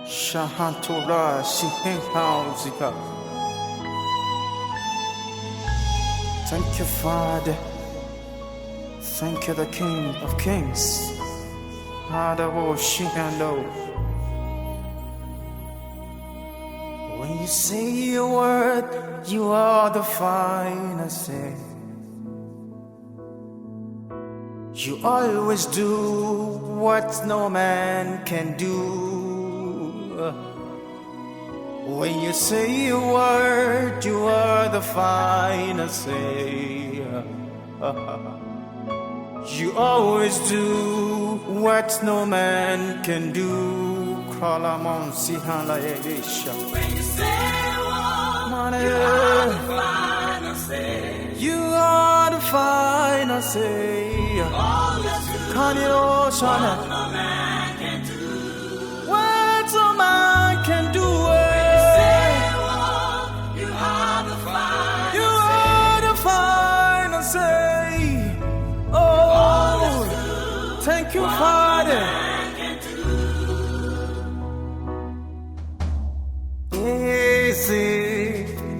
Shahantora Shihenhauzika. Thank you, Father. Thank you, the King of Kings. Hadabo Shihando. When you say a word, you are the final say. You always do what no man can do. When you say a word, you are the final say. You always do what no man can do. Kalamon Sihala Edisha. When you say one, you are the final say. You are the final say. Always do Can you Shana? what no man can do. What no man can do. Say one, you are the final You say. are the final say. Oh, thank you, Father. Man can do.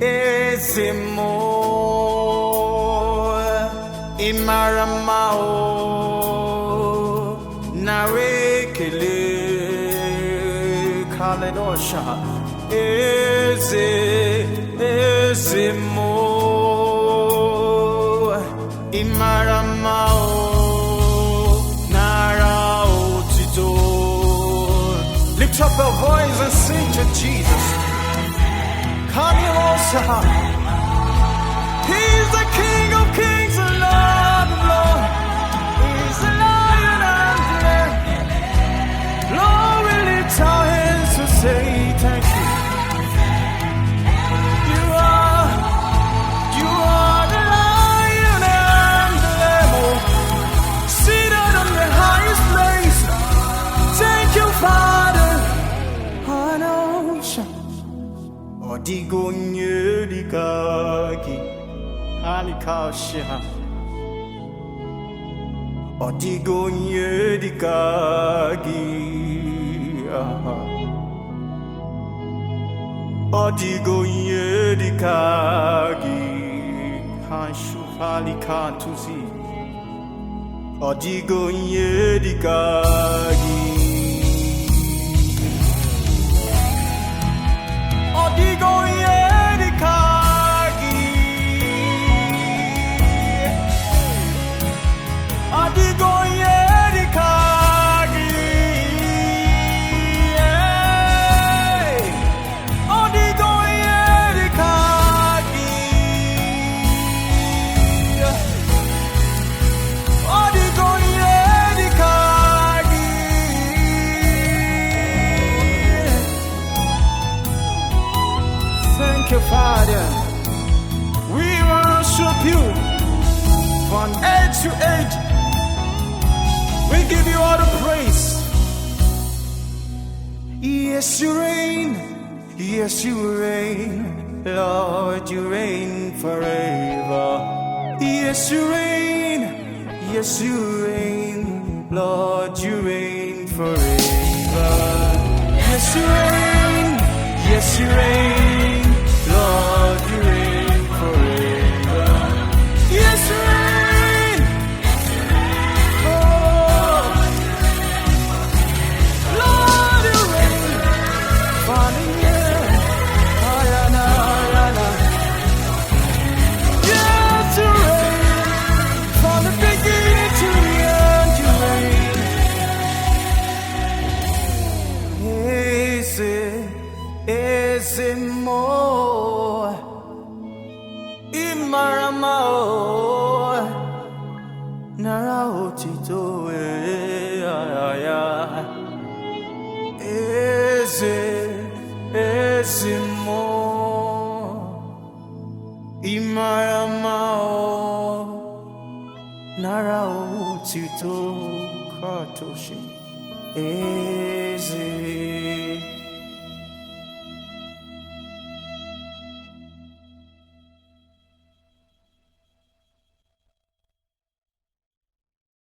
Ese mo imaramao narekele kaledosha ese mo imaramao narao tito. Lift up your voice and sing to Jesus. He's the King of Kings and Lord of Lords. He's the Lion and the Lamb. Lord, we lift our hands to say thank you. You are the Lion and the Lamb, seated on the highest place. Thank you, Father. Odigo nyerikaki halikasha. Odigo nyerikaki. Odigo nyerikaki hashu halikatusi. Odigo nyerikaki. Odigo yerikagi. Odigo yerikagi. Odigo yerikagi. Odigo yerikagi. Thank you, Father. We worship you from age to age. We give you all the praise. Yes, you reign. Yes, you reign. Lord, you reign forever. Yes, you reign. Yes, you reign. Lord, you reign forever. Yes, you reign. Yes, you reign. Lord, you reign forever. Yes, you reign. Oh, Lord, you reign. Father, yeah. Ayana, ayana. Yes, you reign. From the beginning to the end, you reign. Ese mo imaramao narao tito ese mo imaramao narao tito katoshi ese